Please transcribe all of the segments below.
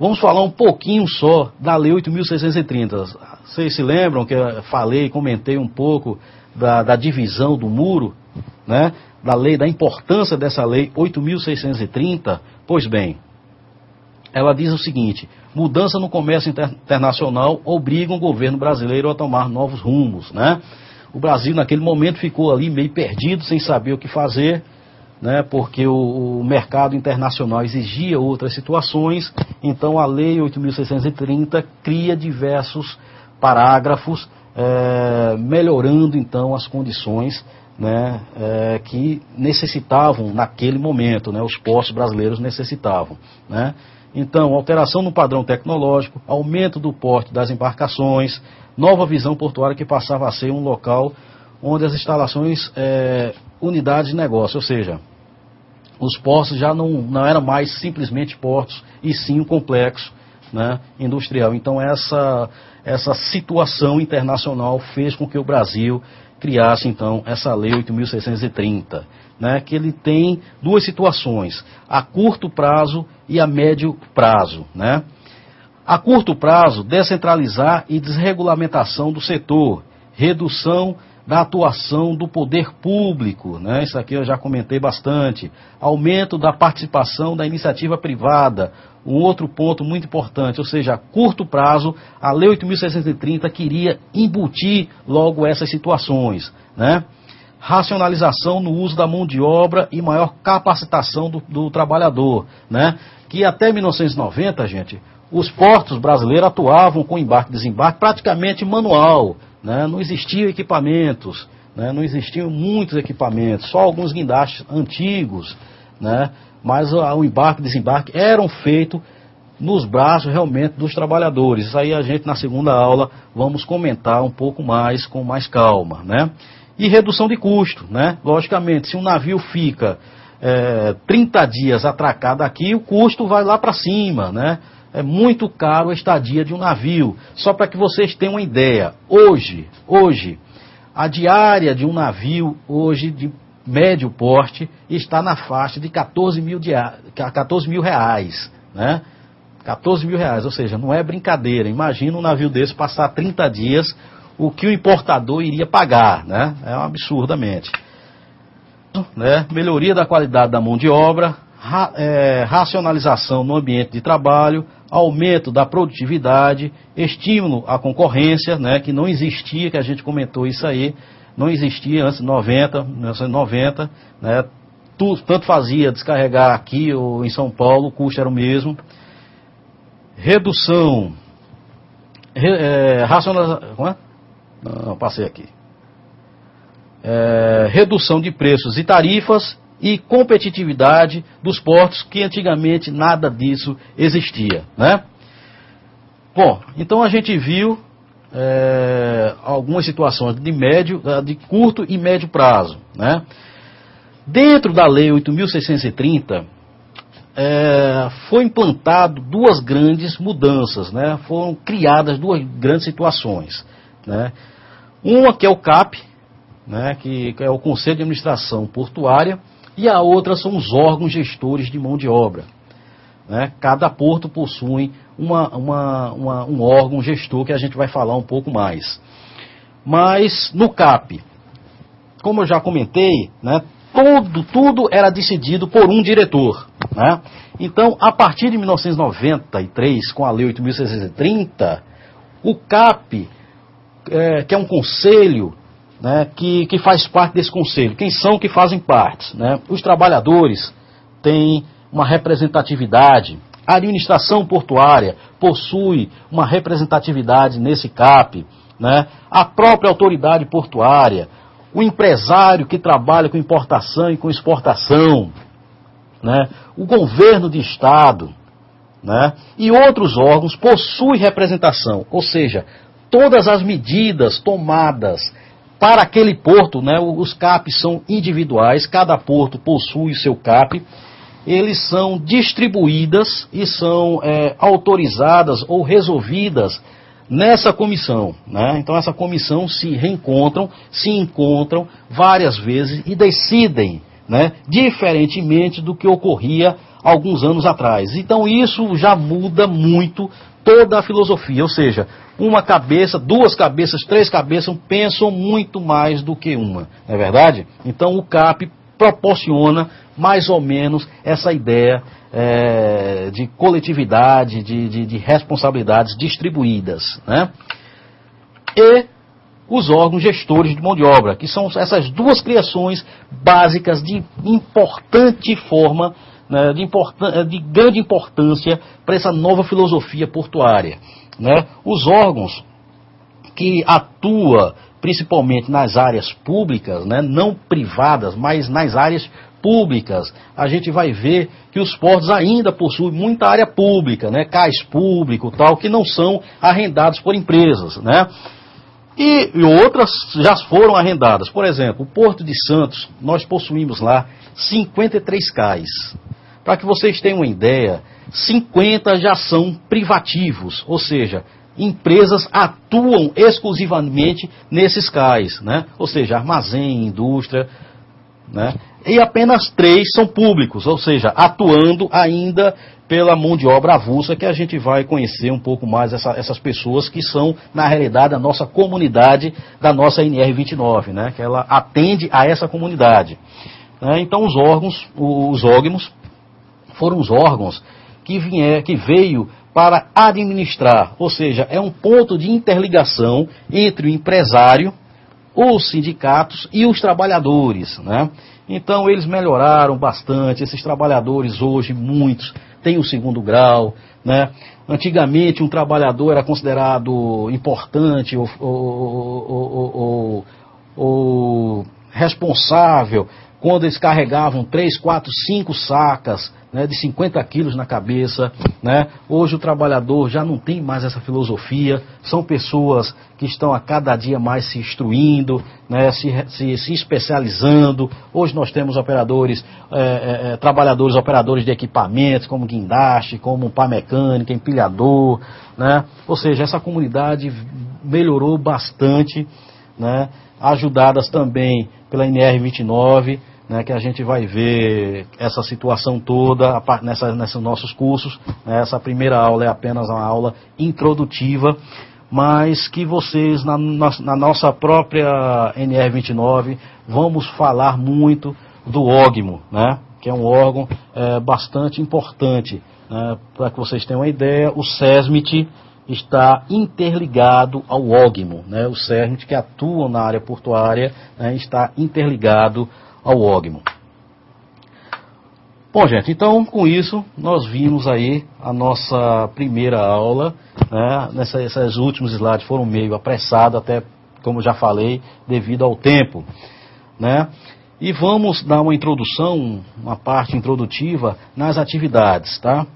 Vamos falar um pouquinho só da Lei 8.630. Vocês se lembram que eu falei, comentei um pouco da divisão do muro, né? Da lei, da importância dessa Lei 8.630? Pois bem, ela diz o seguinte: mudança no comércio internacional obriga o governo brasileiro a tomar novos rumos, né? O Brasil naquele momento ficou ali meio perdido, sem saber o que fazer, né? Porque o mercado internacional exigia outras situações. Então a Lei 8.630 cria diversos parágrafos, melhorando então as condições, né, que necessitavam naquele momento, né, os portos brasileiros necessitavam, né? Então, alteração no padrão tecnológico, aumento do porte das embarcações, nova visão portuária que passava a ser um local onde as instalações, unidades de negócio, ou seja, os portos já não eram mais simplesmente portos, e sim um complexo, né, industrial. Então essa situação internacional fez com que o Brasil criasse então essa Lei 8.630, né, que ele tem duas situações: a curto prazo e a médio prazo, né? A curto prazo, descentralizar e desregulamentação do setor, redução da atuação do poder público, né? Isso aqui eu já comentei bastante. Aumento da participação da iniciativa privada, um outro ponto muito importante, ou seja, a curto prazo, a Lei 8.630 queria embutir logo essas situações, né? Racionalização no uso da mão de obra e maior capacitação do trabalhador, né? Que até 1990, gente, os portos brasileiros atuavam com embarque e desembarque praticamente manual, né? Não existiam equipamentos, né? Não existiam muitos equipamentos, só alguns guindastes antigos, né? Mas o embarque e desembarque eram feitos nos braços realmente dos trabalhadores. Isso aí a gente na segunda aula vamos comentar um pouco mais, com mais calma, né? E redução de custo, né? Logicamente, se um navio fica 30 dias atracado aqui, o custo vai lá para cima, né? É muito caro a estadia de um navio. Só para que vocês tenham uma ideia, hoje, a diária de um navio, hoje de médio porte, está na faixa de 14 mil reais, né? 14 mil reais, ou seja, não é brincadeira. Imagina um navio desse passar 30 dias, o que o importador iria pagar, né? É absurdamente. Né? Melhoria da qualidade da mão de obra, racionalização no ambiente de trabalho, aumento da produtividade, estímulo à concorrência, né, que não existia, que a gente comentou isso aí, não existia antes de 1990, né, tanto fazia descarregar aqui ou em São Paulo, o custo era o mesmo. Redução, racionalização, não, passei aqui. Redução de preços e tarifas e competitividade dos portos, que antigamente nada disso existia, né? Bom, então a gente viu algumas situações de curto e médio prazo, né? Dentro da Lei 8.630 foi implantado duas grandes mudanças, né? Foram criadas duas grandes situações, né? Uma que é o CAP, né? Que é o Conselho de Administração Portuária, e a outra são os órgãos gestores de mão de obra, né? Cada porto possui um órgão gestor que a gente vai falar um pouco mais. Mas no CAP, como eu já comentei, né, tudo era decidido por um diretor, né? Então, a partir de 1993, com a Lei 8.630, o CAP, que é um conselho, né, que faz parte desse conselho. Quem são que fazem parte, né? Os trabalhadores têm uma representatividade, a administração portuária possui uma representatividade nesse CAP, né? A própria autoridade portuária, o empresário que trabalha com importação e com exportação, né? O governo de estado, né? E outros órgãos possuem representação, ou seja, todas as medidas tomadas para aquele porto, né, os CAPs são individuais, cada porto possui seu CAP, eles são distribuídas e são autorizadas ou resolvidas nessa comissão, né? Então essa comissão se encontram várias vezes e decidem né? Diferentemente do que ocorria alguns anos atrás. Então isso já muda muito toda a filosofia, ou seja, uma cabeça, duas cabeças, três cabeças pensam muito mais do que uma, não é verdade? Então o CAP proporciona mais ou menos essa ideia de coletividade, de responsabilidades distribuídas, né? E os órgãos gestores de mão de obra, que são essas duas criações básicas de importante forma, né, de grande importância para essa nova filosofia portuária, né? Os órgãos que atuam principalmente nas áreas públicas, né, não privadas, mas nas áreas públicas, a gente vai ver que os portos ainda possuem muita área pública, né, cais público, tal, que não são arrendados por empresas, né? E outras já foram arrendadas. Por exemplo, o Porto de Santos, nós possuímos lá 53 cais. Para que vocês tenham uma ideia, 50 já são privativos, ou seja, empresas atuam exclusivamente nesses cais, né? Ou seja, armazém, indústria, né? E apenas 3 são públicos, ou seja, atuando ainda pela mão de obra avulsa, que a gente vai conhecer um pouco mais essas pessoas que são, na realidade, a nossa comunidade da nossa NR29, né? Que ela atende a essa comunidade. Então os órgãos foram os órgãos que veio para administrar, ou seja, é um ponto de interligação entre o empresário, os sindicatos e os trabalhadores, né? Então eles melhoraram bastante, esses trabalhadores hoje, muitos, têm o segundo grau, né? Antigamente um trabalhador era considerado importante ou responsável quando eles carregavam 3, 4, 5 sacas, né, de 50 quilos na cabeça, né? Hoje o trabalhador já não tem mais essa filosofia, são pessoas que estão a cada dia mais se instruindo, né, se especializando. Hoje nós temos operadores de equipamentos, como guindaste, como pá mecânica, empilhador, né? Ou seja, essa comunidade melhorou bastante, né, ajudadas também pela NR29, né, que a gente vai ver essa situação toda nesses nossos cursos, né? Essa primeira aula é apenas uma aula introdutiva, mas que vocês, na nossa própria NR29, vamos falar muito do OGMO, né? Que é um órgão bastante importante, né? Para que vocês tenham uma ideia, o SESMIT está interligado ao OGMO, né? O SESMIT, que atua na área portuária, né, está interligado ao OGMO. Bom, gente, então com isso nós vimos aí a nossa primeira aula, né? Esses últimos slides foram meio apressados, até como já falei, devido ao tempo, né? E vamos dar uma introdução, uma parte introdutiva nas atividades, tá?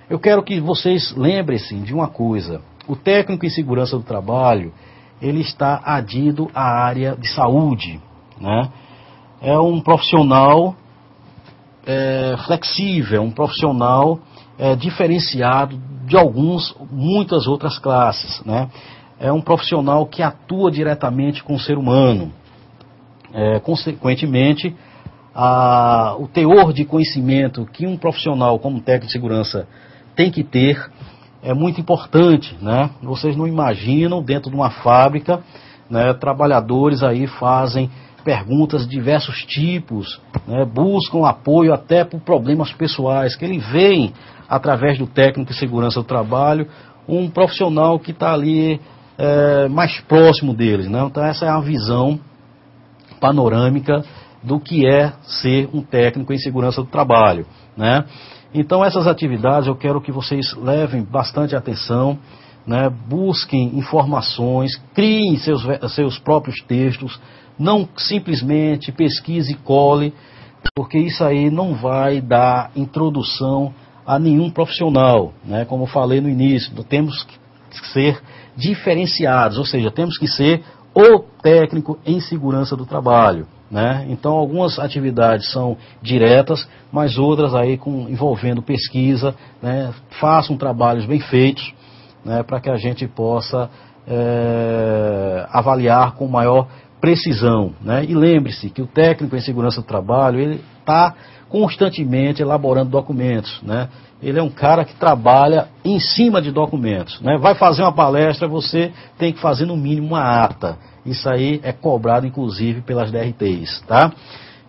Eu quero que vocês lembrem-se de uma coisa: o técnico em segurança do trabalho, ele está adido à área de saúde, né? É um profissional flexível, um profissional diferenciado de muitas outras classes, né? É um profissional que atua diretamente com o ser humano. Consequentemente, o teor de conhecimento que um profissional como técnico de segurança tem que ter é muito importante, né? Vocês não imaginam, dentro de uma fábrica, né, trabalhadores aí fazem perguntas de diversos tipos, né, buscam apoio até por problemas pessoais, que eles veem através do técnico de segurança do trabalho, um profissional que está ali mais próximo deles, né? Então essa é a visão panorâmica do que é ser um técnico em segurança do trabalho, né? Então essas atividades eu quero que vocês levem bastante atenção, né? Busquem informações, criem seus próprios textos, não simplesmente pesquise e cole, porque isso aí não vai dar introdução a nenhum profissional, né? Como eu falei no início, temos que ser diferenciados, ou seja, temos que ser o técnico em segurança do trabalho, né? Então algumas atividades são diretas, mas outras aí envolvendo pesquisa, né? Façam trabalhos bem feitos, né? Para que a gente possa avaliar com maior precisão, né? E lembre-se que o técnico em segurança do trabalho, ele está constantemente elaborando documentos, né? Ele é um cara que trabalha em cima de documentos, né? Vai fazer uma palestra, você tem que fazer no mínimo uma ata. Isso aí é cobrado, inclusive, pelas DRTs, tá?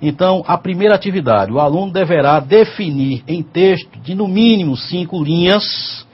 Então, a primeira atividade, o aluno deverá definir em texto de no mínimo 5 linhas